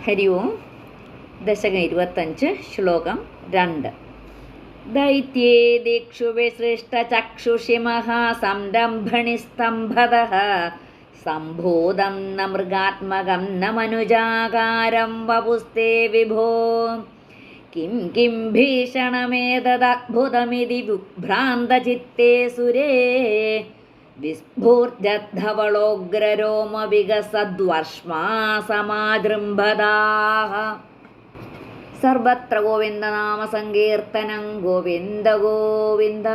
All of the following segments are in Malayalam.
ഹരി ഓം. ദശകം 25, ശ്ലോകം 2. ദൈത്യേ ദിക്ഷു വിസൃഷ്ടചക്ഷുഷി മഹാസംരംഭണിസ്തംഭതഃ സംഭൂതം ന മൃഗാത്മകം ന മനുജാകാരം വപുസ്തേ വിഭോ. കിം കിം ഭീഷണമേതദദ്ഭുതമിതി വിഭ്രാന്തചിത്തേ സുരേ വിസ്ഫൂർജദ്ധവളോഗ്രരോമവികസദ്വർഷ്മാ സമാജൃംഭതാഃ. സർവത്ര ഗോവിന്ദനാമസങ്കീർത്തനം. ഗോവിന്ദ ഗോവിന്ദ.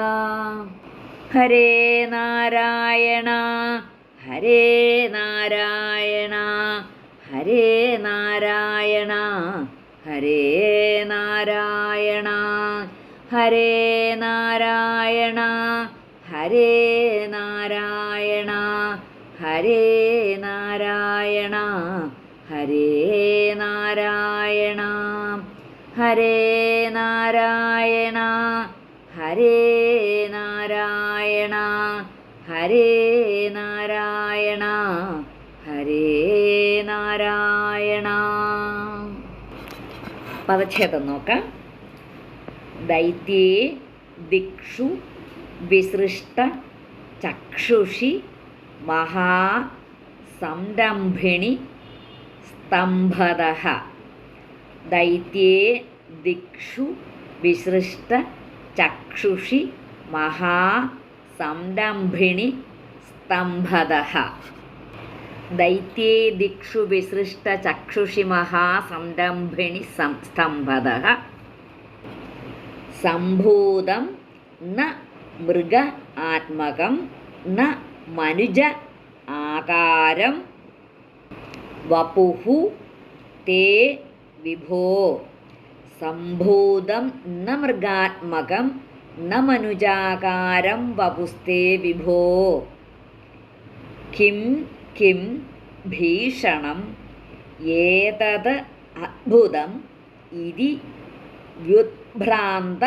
ഹരേ നാരായണ ഹരേ നാരായണ ഹരേ നാരായണ ഹരേ നാരായണ ഹരേ നാരായണ ഹരേ നാരായണ ഹരേ നാരായണ ഹരേ നാരായണ ഹരേ നാരായണ ഹരേ നാരായണ ഹരേ നാരായണ ഹരേ നാരായണ. പദച്ഛേദം നോക്കാം. ദൈത്യേ ദിക്ഷു വിസൃഷ്ട ചക്ഷുഷി മഹാ സംരംഭിണി സ്തംഭതഃ. ദൈത്യേ ദിക്ഷു വിസൃഷ്ട ചക്ഷുഷി മഹാ സംരംഭിണി സ്തംഭതഃ. ദൈത്യേ ദിക്ഷു വിസൃഷ്ട ചക്ഷുഷി മഹാ സംരംഭിണി സ്തംഭതഃ. സംഭൂതം ന മൃഗ ആത്മകം ന മനുജ ആകാരം വപുഃ തേ വിഭോ. സംഭൂതം ന മൃഗാത്മകം ന മനുജാകാരം വപുസ്തേ വിഭോ. കിം കിം ഭീഷണം ഏതത് അദ്ഭുതം ഇതി വ്യുത്ഭ്രാന്ത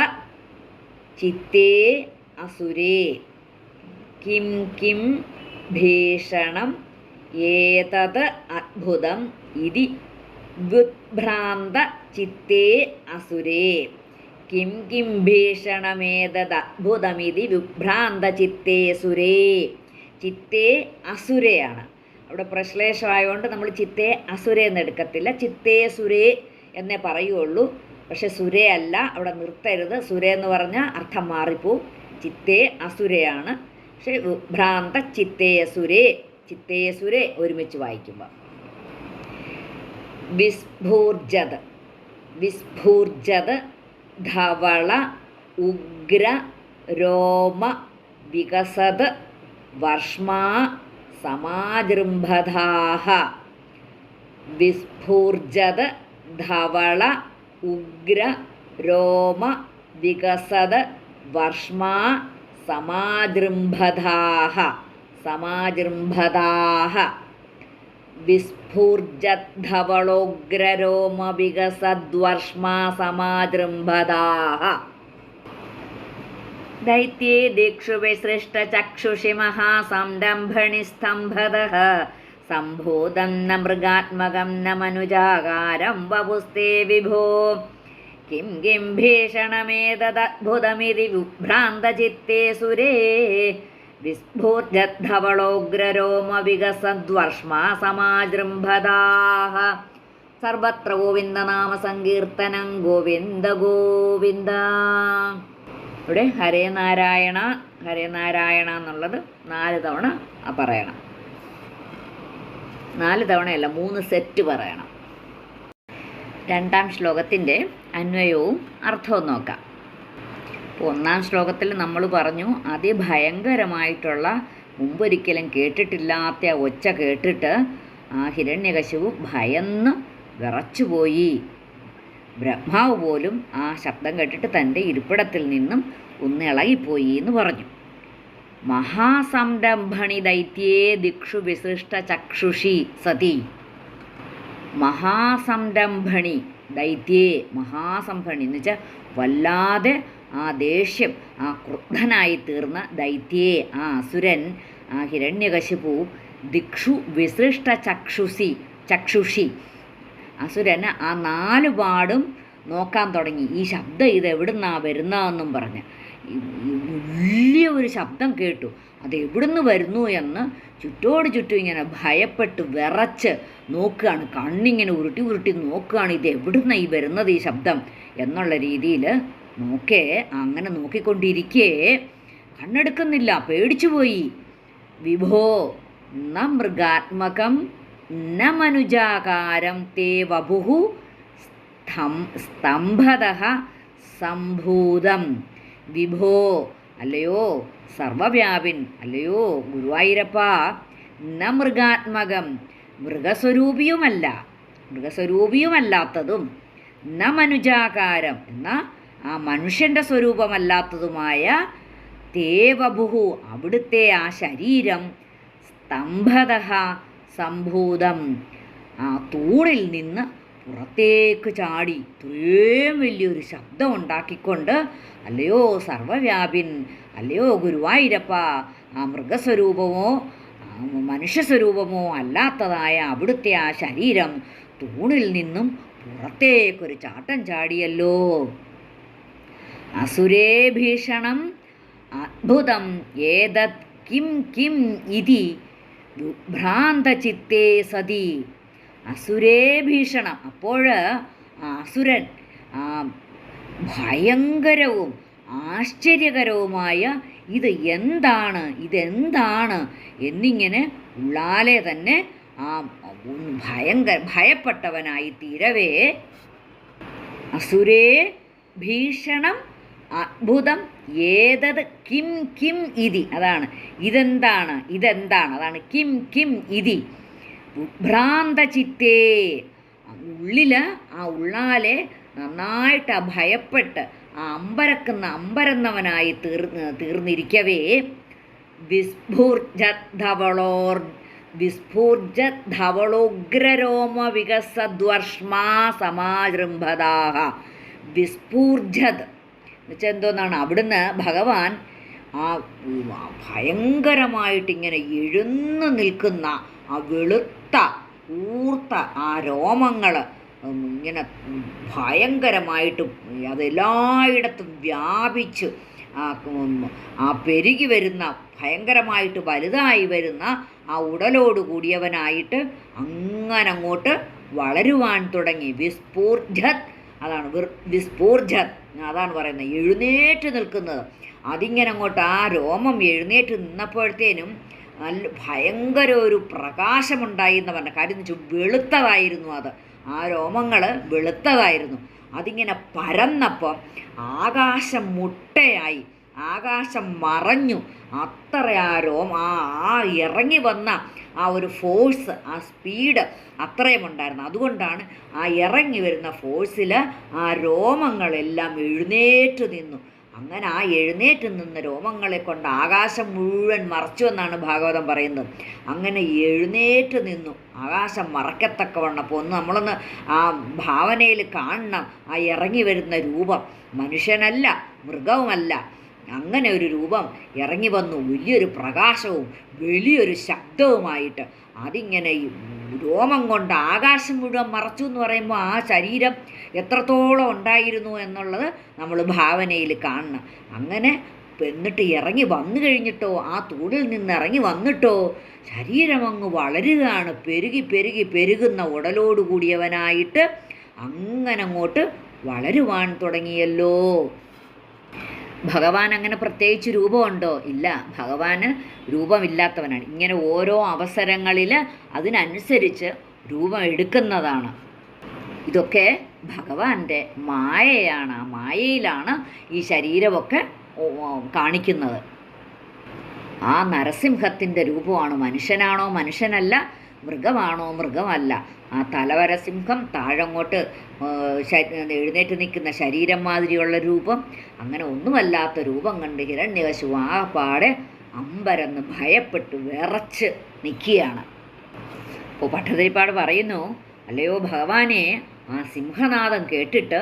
ചിത്തേ അസുരേ. കിം കിം ഭീഷണം ഏതത് അദ്ഭുതം ഇതി വ്യുത്ഭ്രാന്ത ചിത്തേ അസുരേ. Kim Kim ഭീഷണമേതത് അദ്ഭുതമിതി വിഭ്രാന്ത ചിത്തേ സുരേ. ചിത്തേ അസുരയാണ്. അവിടെ പ്രശ്ലേഷമായതുകൊണ്ട് നമ്മൾ ചിത്തേ അസുരേ എന്ന് എടുക്കത്തില്ല, ചിത്തേ സുരേ എന്നേ പറയുള്ളൂ. പക്ഷെ സുരേ അല്ല, അവിടെ നിർത്തരുത്. സുരേ എന്ന് പറഞ്ഞാൽ അർത്ഥം മാറിപ്പോവും. ചിത്തേ അസുരയാണ്. പക്ഷെ ഭ്രാന്ത ചിത്തേ സുരേ, ചിത്തേ സുരേ ഒരുമിച്ച് വായിക്കുമ്പോൾ. വിസ്ഫൂർജത് വിസ്ഫൂർജത് ധവള ഉഗ്ര രോമ വികസത് വർഷ്മാ സമാജൃംഭതാഃ. വിസ്ഫൂർജത് ധവള ഉഗ്ര രോമ വികസത് വർഷ്മാ സമാജൃംഭതാഃ. സമാജൃംഭതാഃ. വിസ്ഫൂർജദ്ധവളോഗ്രരോമ വികസദ്വർഷ്മാ സമാജൃംഭതാഃ. ദൈത്യേ ദിക്ഷു വിസൃഷ്ട ചക്ഷുഷി മഹാസംരംഭണി സ്തംഭതഃ സംഭൂതം ന മൃഗാത്മകം ന മനുജാകാരം വപുസ്തേ വിഭോ. കിം കിം ഭീഷണമേതദദ്ഭുതമിതി വിഭ്രാന്തചിത്തേ സുരേ വിസ്ഫൂർജദ്ധവളോഗ്രരോമ വികസദ്വർഷ്മാ സമാജൃംഭതാഃ. സർവത്ര ഗോവിന്ദനാമസങ്കീർത്തനം. ഗോവിന്ദ ഗോവിന്ദ. ഇവിടെ ഹരേ നാരായണ ഹരേ നാരായണ എന്നുള്ളത് 4 തവണ പറയണം. 4 തവണയല്ല, 3 സെറ്റ് പറയണം. 2ാം ശ്ലോകത്തിൻ്റെ അന്വയവും അർത്ഥവും നോക്കാം. അപ്പോൾ 1ാം ശ്ലോകത്തിൽ നമ്മൾ പറഞ്ഞു, അതിഭയങ്കരമായിട്ടുള്ള മുമ്പൊരിക്കലും കേട്ടിട്ടില്ലാത്ത ഒച്ച കേട്ടിട്ട് ആ ഹിരണ്യകശിപു ഭയന്ന് വിറച്ചുപോയി. ബ്രഹ്മാവ് പോലും ആ ശബ്ദം കേട്ടിട്ട് തൻ്റെ ഇരിപ്പിടത്തിൽ നിന്നും ഒന്ന് ഇളകിപ്പോയി എന്ന് പറഞ്ഞു. മഹാസംരംഭണി ദൈത്യേ ദിക്ഷു വിസൃഷ്ട ചക്ഷുഷി സതി. മഹാസംരംഭണി ദൈത്യേ, മഹാസംഭണി എന്ന് വെച്ചാൽ വല്ലാതെ ആ ദേഷ്യം, ആ ക്രുദ്ധനായി തീർന്ന ദൈത്യേ, ആ അസുരൻ, ആ ഹിരണ്യകശിപു ദിക്ഷു വിസൃഷ്ട ചക്ഷുഷി, അസുരൻ ആ 4 പാടും നോക്കാൻ തുടങ്ങി. ഈ ശബ്ദം ഇത് എവിടുന്നാ വരുന്നതെന്നും പറഞ്ഞ് വലിയ ഒരു ശബ്ദം കേട്ടു. അത് എവിടുന്ന് വരുന്നു എന്ന് ചുറ്റോട് ചുറ്റും ഇങ്ങനെ ഭയപ്പെട്ട് വിറച്ച് നോക്കുകയാണ്. കണ്ണിങ്ങനെ ഉരുട്ടി ഉരുട്ടി നോക്കുകയാണ്, ഇത് എവിടുന്ന ഈ വരുന്നത് ഈ ശബ്ദം എന്നുള്ള രീതിയിൽ അങ്ങനെ നോക്കിക്കൊണ്ടിരിക്കേ കണ്ണെടുക്കുന്നില്ല, പേടിച്ചു പോയി. വിഭോ ന മൃഗാത്മകം ന മനുജാകാരം തേ വപുഹു സ്തംഭതഃ സംഭൂതം. വിഭോ, അല്ലയോ സർവവ്യാപിൻ, അല്ലയോ ഗുരുവായൂരപ്പ, ന മൃഗാത്മകം, മൃഗസ്വരൂപിയുമല്ലാത്തതും, ന മനുജാകാരം, എന്നാൽ ആ മനുഷ്യൻ്റെ സ്വരൂപമല്ലാത്തതുമായ തേവഭുഹു, അവിടുത്തെ ആ ശരീരം, സ്തംഭതഃ സംഭൂതം, ആ തൂണിൽ നിന്ന് പുറത്തേക്ക് ചാടി ഇത്രയും വലിയൊരു ശബ്ദം ഉണ്ടാക്കിക്കൊണ്ട്, അല്ലയോ സർവവ്യാപിൻ, അല്ലയോ ഗുരുവായൂരപ്പ, ആ മൃഗസ്വരൂപമോ മനുഷ്യസ്വരൂപമോ അല്ലാത്തതായ അവിടുത്തെ ആ ശരീരം തൂണിൽ നിന്നും പുറത്തേക്കൊരു ചാട്ടം ചാടിയല്ലോ. അസുരേ ഭീഷണം അദ്ഭുതം ഏതത് കിം കിം ഇതി വിഭ്രാന്തചിത്തേ സതി. അസുരേ ഭീഷണം, അപ്പോൾ അസുരൻ ഭയങ്കരവും ആശ്ചര്യകരവുമായ ഇതെന്താണ് എന്നിങ്ങനെ ഉള്ളാലെ തന്നെ ഭയപ്പെട്ടവനായി തീരവേ, അസുരേ ഭീഷണം അദ്ഭുതം ഏതത് കിം കിം ഇതി, അതാണ് ഇതെന്താണ്, അതാണ് കിം കിം ഇതി വിഭ്രാന്തചിത്തേ, ഉള്ളാലെ നന്നായിട്ട് ഭയപ്പെട്ട് അമ്പരന്നവനായി തീർന്നിരിക്കവേ, വിസ്ഫൂർജധവളോഗ്രരോമ വികസദ്വർഷ്മാ സമാജൃംഭതാഹ. വിസ്ഫൂർജത് എന്നുവെച്ചാൽ എന്തോന്നാണ്, അവിടുന്ന് ഭഗവാൻ ആ ഭയങ്കരമായിട്ടിങ്ങനെ എഴുന്നു നിൽക്കുന്ന ആ വെളുത്ത ഊർത്ത ആ രോമങ്ങൾ ഇങ്ങനെ ഭയങ്കരമായിട്ട് അതെല്ലായിടത്തും വ്യാപിച്ച് ആ പെരുകി വരുന്ന ഭയങ്കരമായിട്ട് വലുതായി വരുന്ന ആ ഉടലോട് കൂടിയവനായിട്ട് അങ്ങോട്ട് വളരുവാൻ തുടങ്ങി. വിസ്ഫൂർജത് അതാണ് പറയുന്നത്, എഴുന്നേറ്റ് നിൽക്കുന്നത്. അതിങ്ങനെ അങ്ങോട്ട് ആ രോമം എഴുന്നേറ്റ് നിന്നപ്പോഴത്തേനും നല്ല ഭയങ്കര ഒരു പ്രകാശമുണ്ടായി എന്ന് പറഞ്ഞ കാര്യം എന്ന് വെച്ചാൽ വെളുത്തതായിരുന്നു. ആ രോമങ്ങൾ വെളുത്തതായിരുന്നു. അതിങ്ങനെ പരന്നപ്പോൾ ആകാശം മുട്ടയായി, ആകാശം മറഞ്ഞു. അത്ര ആ ഇറങ്ങി വന്ന ആ ഒരു ഫോഴ്സ്, ആ സ്പീഡ് അത്രയും ഉണ്ടായിരുന്നു. അതുകൊണ്ടാണ് ആ ഇറങ്ങി വരുന്ന ഫോഴ്സിൽ ആ രോമങ്ങളെല്ലാം എഴുന്നേറ്റ് നിന്നു. അങ്ങനെ ആ എഴുന്നേറ്റ് നിന്ന് രോമങ്ങളെ കൊണ്ട് ആകാശം മുഴുവൻ മറച്ചു എന്നാണ് ഭാഗവതം പറയുന്നത്. അങ്ങനെ എഴുന്നേറ്റ് നിന്നു, ആകാശം മറക്കത്തക്കവണ്ണം. അപ്പോൾ നമ്മളൊന്ന് ആ ഭാവനയിൽ കാണണം ആ ഇറങ്ങി വരുന്ന രൂപം. മനുഷ്യനല്ല, മൃഗവുമല്ല, അങ്ങനെ ഒരു രൂപം ഇറങ്ങി വന്നു, വലിയൊരു പ്രകാശവും വലിയൊരു ശബ്ദവുമായിട്ട്. അതിങ്ങനെ രോമം കൊണ്ട് ആകാശം മുഴുവൻ മറച്ചു എന്ന് പറയുമ്പോൾ ആ ശരീരം എത്രത്തോളം ഉണ്ടായിരുന്നു എന്നുള്ളത് നമ്മൾ ഭാവനയിൽ കാണണം. അങ്ങനെ എന്നിട്ട് ഇറങ്ങി വന്നു കഴിഞ്ഞിട്ടോ, ആ തൂണിൽ നിന്ന് ഇറങ്ങി വന്നിട്ടോ ശരീരം അങ്ങ് വളരുകയാണ്. പെരുകുന്ന ഉടലോട് കൂടിയവനായിട്ട് അങ്ങോട്ട് വളരുവാൻ തുടങ്ങിയല്ലോ. ഭഗവാൻ അങ്ങനെ പ്രത്യേകിച്ച് രൂപമുണ്ടോ? ഇല്ല, ഭഗവാന് രൂപമില്ലാത്തവനാണ്. ഇങ്ങനെ ഓരോ അവസരങ്ങളിൽ അതിനനുസരിച്ച് രൂപം എടുക്കുന്നതാണ്. ഇതൊക്കെ ഭഗവാന്റെ മായയാണ്. ആ മായയിലാണ് ഈ ശരീരമൊക്കെ കാണിക്കുന്നത്. ആ നരസിംഹത്തിൻ്റെ രൂപമാണ്. മനുഷ്യനാണോ മനുഷ്യനല്ല, മൃഗമാണോ മൃഗമല്ല. ആ തലവരസിംഹം, താഴങ്ങോട്ട് എഴുന്നേറ്റ് നിൽക്കുന്ന ശരീരം മാതിരിയുള്ള രൂപം, അങ്ങനെ ഒന്നുമല്ലാത്ത രൂപം കണ്ട് ഹിരണ്യകശിപു ആകപ്പാടെ അമ്പരന്ന് ഭയപ്പെട്ട് വിറച്ച് നിൽക്കുകയാണ്. അപ്പോൾ പട്ടതിരിപ്പാട് പറയുന്നു, അല്ലയോ ഭഗവാനെ, ആ സിംഹനാദം കേട്ടിട്ട്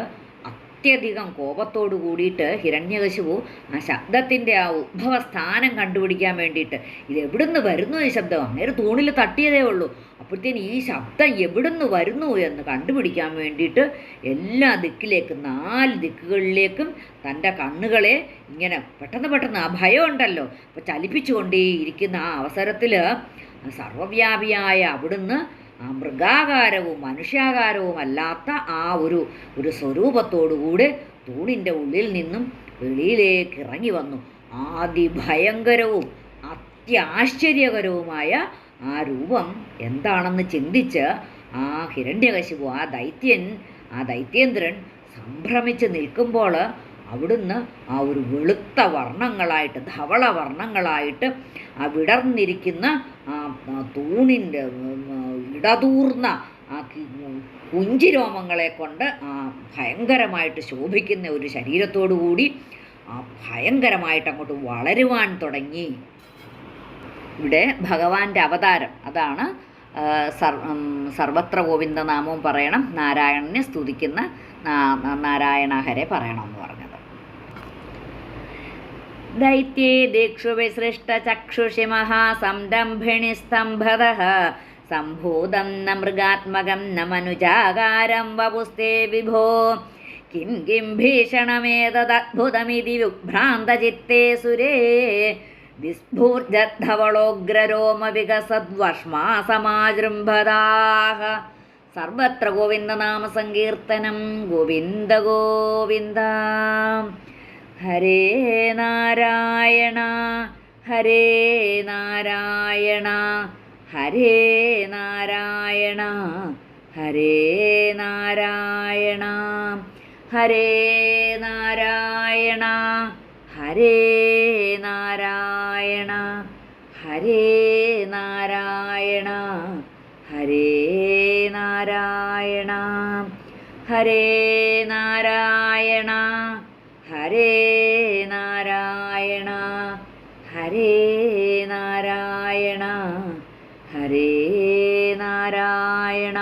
അത്യധികം കോപത്തോട് കൂടിയിട്ട് ഹിരണ്യകശിപു ആ ശബ്ദത്തിൻ്റെ ആ ഉദ്ഭവസ്ഥാനം കണ്ടുപിടിക്കാൻ വേണ്ടിയിട്ട്, ഇത് എവിടുന്ന് വരുന്നു ഈ ശബ്ദം? അങ്ങേര് തൂണിൽ തട്ടിയതേ ഉള്ളൂ. അപ്പോഴത്തേന് ഈ ശബ്ദം എവിടുന്ന് വരുന്നു എന്ന് കണ്ടുപിടിക്കാൻ വേണ്ടിയിട്ട് എല്ലാ ദിക്കിലേക്കും 4 ദിക്കുകളിലേക്കും തൻ്റെ കണ്ണുകളെ ഇങ്ങനെ പെട്ടെന്ന് ആ ഭയം ഉണ്ടല്ലോ അപ്പോൾ ചലിപ്പിച്ചുകൊണ്ടേയിരിക്കുന്ന ആ അവസരത്തിൽ സർവവ്യാപിയായ അവിടുന്ന് ആ മൃഗാകാരവും മനുഷ്യാകാരവും അല്ലാത്ത ആ ഒരു സ്വരൂപത്തോടുകൂടെ തൂണിൻ്റെ ഉള്ളിൽ നിന്നും വെളിയിലേക്ക് ഇറങ്ങി വന്നു. അതിഭയങ്കരവും അത്യാശ്ചര്യകരവുമായ ആ രൂപം എന്താണെന്ന് ചിന്തിച്ച് ആ ഹിരണ്യകശിപു ആ ദൈത്യേന്ദ്രൻ സംഭ്രമിച്ച് നിൽക്കുമ്പോൾ അവിടുന്ന് ആ ഒരു വെളുത്ത വർണ്ണങ്ങളായിട്ട് ധവള വർണ്ണങ്ങളായിട്ട് ആ വിടർന്നിരിക്കുന്ന ആ തൂണിൻ്റെ ഇടതൂർന്ന ആ കുഞ്ചിരോമങ്ങളെ കൊണ്ട് ആ ഭയങ്കരമായിട്ട് ശോഭിക്കുന്ന ഒരു ശരീരത്തോടു കൂടി ആ ഭയങ്കരമായിട്ട് അങ്ങോട്ട് വളരുവാൻ തുടങ്ങി. ഇവിടെ ഭഗവാന്റെ അവതാരം അതാണ് സർവത്ര ഗോവിന്ദനാമവും പറയണം, നാരായണനെ സ്തുതിക്കുന്ന നാരായണഹരെ പറയണമെന്ന് പറഞ്ഞത്. ദൈത്യേ ദിക്ഷു വിസൃഷ്ടചക്ഷുഷി മഹാസംരംഭിണി സ്തംഭതഃ സംഭൂതം ന മൃഗാത്മകം ന മനുജാകാരം വപുസ്തേ വിഭോ കിം കിം ഭീഷണമേതദ്ഭുതമിതി വിഭ്രാന്തചിത്തേ സുരേ വിസ്ഫൂർജദ്ധവളോഗ്രരോമവികസദ്വഷ്മാസമാജൃംഭതാഃ. സർവത്ര ഗോവിന്ദനാമസങ്കീർത്തനം. ഗോവിന്ദ ഗോവിന്ദ. ഹരേ നാരായണ ഹരേ നാരായണ ഹരേ നാരായണ ഹരേ നാരായണ ഹരേ നാരായണ ഹരേ നാരായണ ഹരേ നാരായണ ഹരേ നാരായണ ഹരേ നാരായണ ഹരേ നാരായണ ഹരേ നാരായണ ഹരേ നാരായണ.